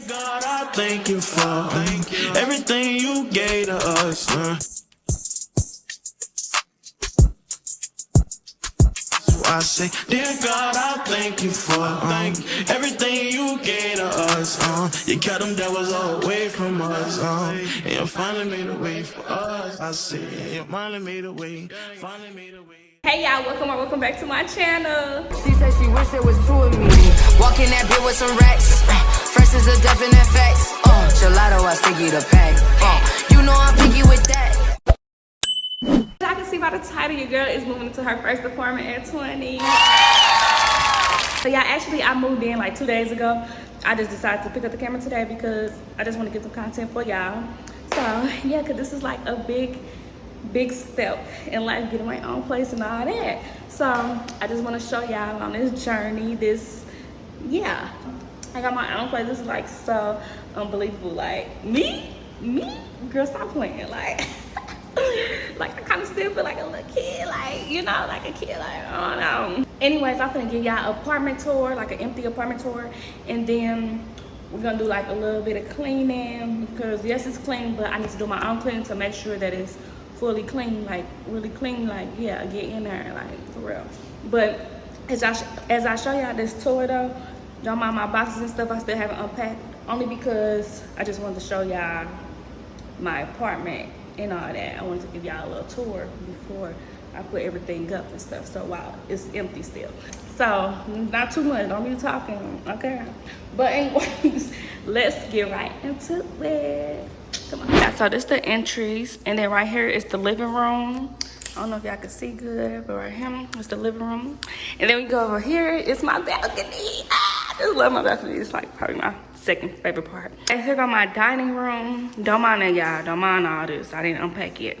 God, I thank you for everything you gave to us. I say, dear God, I thank you for everything you gave to us. You kept them devils away from us. And you finally made a way for us. I say, you finally made a way, finally made a way. Hey y'all, welcome back to my channel. She said she wished there was two of me. Walk in that bit with some racks. Fresh is a definite facts. Gelato, I sticky the pack. You know I'm picky with that. Y'all can see by the title, your girl is moving into her first apartment at 20. So yeah, actually I moved in like 2 days ago. I just decided to pick up the camera today because I just want to get some content for y'all. So yeah, cause this is like a big step in life, getting my own place and all that. So I just want to show y'all on this journey. Yeah, I got my own place. This is like so unbelievable. Like me, girl, stop playing. Like like I kind of still feel like a little kid, like, you know, like a kid, like, I don't know. Anyways, I'm gonna give y'all an apartment tour, like an empty apartment tour, and then we're gonna do like a little bit of cleaning because yes, it's clean, but I need to do my own cleaning to make sure that it's fully clean, like really clean, like yeah, get in there, like for real. But as I show y'all this tour though, don't mind my boxes and stuff I still haven't unpacked, only because I just wanted to show y'all my apartment and all that. I wanted to give y'all a little tour before I put everything up and stuff. So wow, it's empty still. So not too much, don't be talking, okay? But anyways, let's get right into it. Come on. Yeah, so this is the entries, and then right here is the living room. I don't know if y'all can see good, but right here is the living room. And then we go over here, it's my balcony. I just love my balcony. It's like probably my second favorite part. And here go my dining room. Don't mind it, y'all. Don't mind all this. I didn't unpack yet.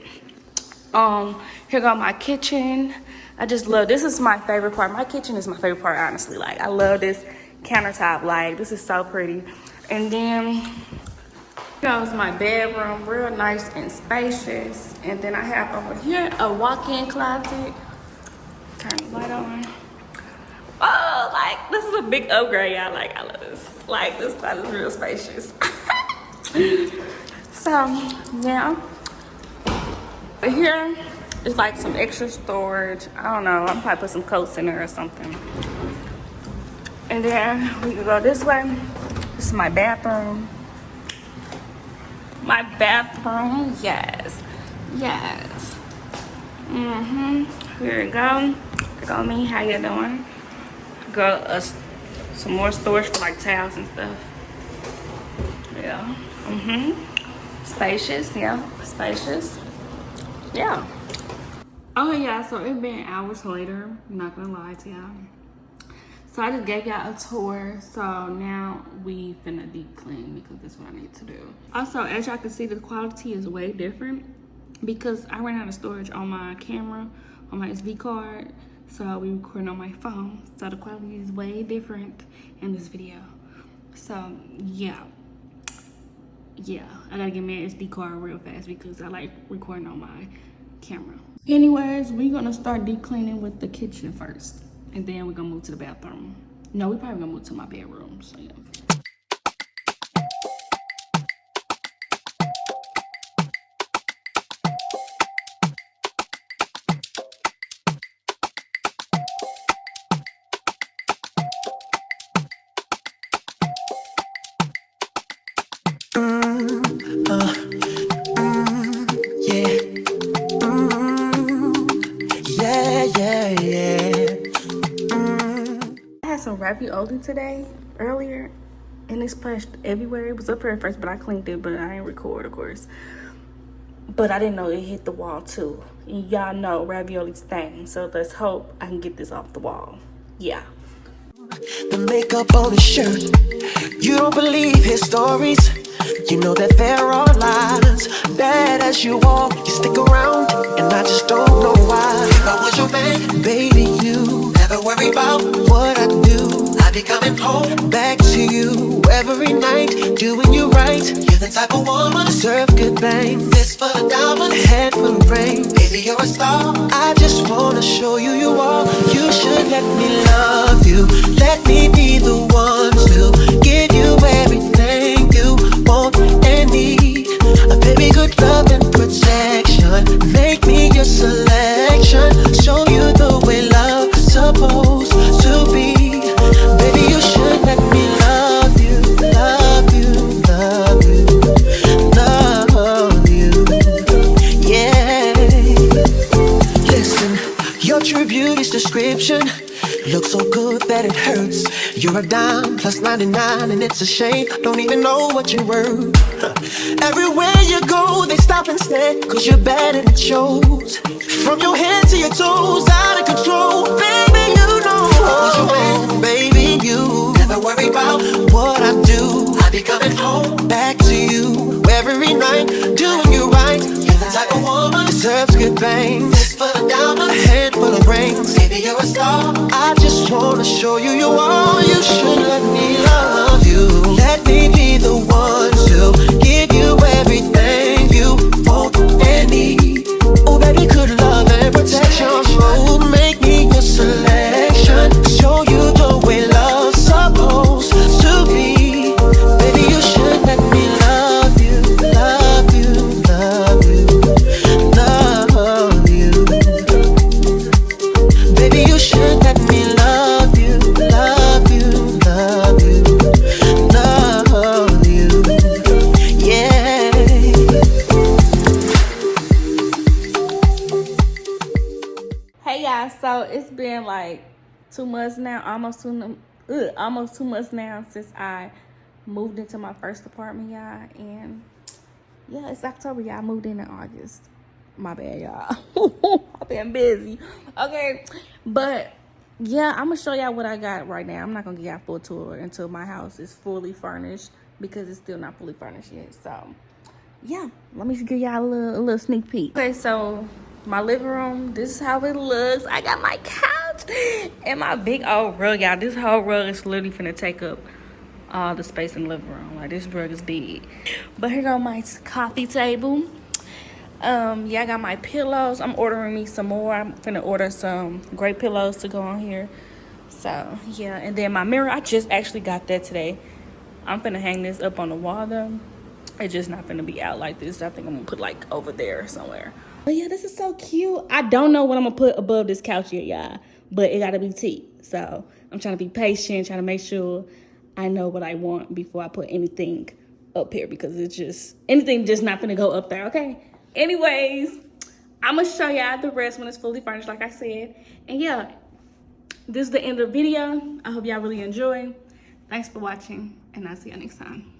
Here go my kitchen. I just love, this is my favorite part. My kitchen is my favorite part, honestly. Like, I love this countertop. Like, this is so pretty. And then here goes my bedroom, real nice and spacious. And then I have over here a walk-in closet. Turn the light on. Oh, like, this is a big upgrade, y'all. Like, I love this. Like, this spot is real spacious. So, yeah. But here is like some extra storage. I don't know. I'll probably put some coats in there or something. And then we can go this way. This is my bathroom. My bathroom, yes. Yes. Here we go. Here go me. How you doing? Got some more storage for like towels and stuff. Yeah. Spacious, yeah. Spacious. Yeah. Okay, y'all, so it's been hours later. I'm not gonna lie to y'all. So I just gave y'all a tour. So now we finna deep clean because that's what I need to do. Also, as y'all can see, the quality is way different because I ran out of storage on my camera, on my SD card. So we recording on my phone. So the quality is way different in this video. So yeah. Yeah, I gotta get me an SD card real fast because I like recording on my camera. Anyways, we're gonna start deep cleaning with the kitchen first. And then we're gonna move to the bathroom. No, we're probably gonna move to my bedroom, so yeah. Some ravioli today earlier and it splashed everywhere. It was up here at first, but I cleaned it, but I didn't record, of course. But I didn't know it hit the wall too. Y'all know ravioli stain, so let's hope I can get this off the wall. Yeah. The makeup on his shirt, you don't believe his stories. You know that there are lies. Bad as you are, you stick around, and I just don't know why. If I was your man, baby, you never worry about what I do. I be coming home back to you every night, doing you right. You're the type of woman deserve good things. Fist full of diamonds, head full of rain. Baby, you're a star. I just wanna show you you are. You should let me love you. Let me be the one to give you everything. You're a dime plus 99 and it's a shame. Don't even know what you're worth. Everywhere you go, they stop and stare, cause you're bad and it shows. From your head to your toes, out of control. Baby, you know who's your man. Baby, you never worry about what I do. I be coming home back to you every night, doing you right. You're the type of woman deserves good things. Fist full of diamonds, a head full of rings. Baby, you're a star. I just wanna show you you are. You should let me love you. Let me be the one to give you everything you want and need. Oh baby, good love and protection. Oh, make me your selection. Show you the way love's supposed to be. Baby, you should let me love you, love you, love you, love you. Baby, you should let me love you, love you, love you, love you. Yeah. Hey y'all, so it's been like 2 months now, almost 2 months now since I moved into my first apartment, y'all. And yeah, it's October, y'all. I moved in August. My bad, y'all. I've been busy. Okay, but yeah, I'm gonna show y'all what I got right now. I'm not gonna give y'all a full tour until my house is fully furnished, because it's still not fully furnished yet. So yeah, let me give y'all a little sneak peek. Okay, so my living room, this is how it looks. I got my couch and my big old rug, y'all. This whole rug is literally finna take up all the space in the living room. Like, this rug is big. But here go my coffee table. Yeah, I got my pillows. I'm ordering me some more. I'm finna order some great pillows to go on here. So yeah, and then my mirror, I just actually got that today. I'm finna hang this up on the wall though. It's just not finna be out like this. I think I'm gonna put like over there somewhere. But yeah, this is so cute. I don't know what I'm gonna put above this couch yet, y'all, but it gotta be tea. So I'm trying to be patient, trying to make sure I know what I want before I put anything up here, because it's just, anything just not gonna go up there, okay? Anyways, I'm gonna show y'all the rest when it's fully furnished, like I said. And yeah, this is the end of the video. I hope y'all really enjoy. Thanks for watching, and I'll see y'all next time.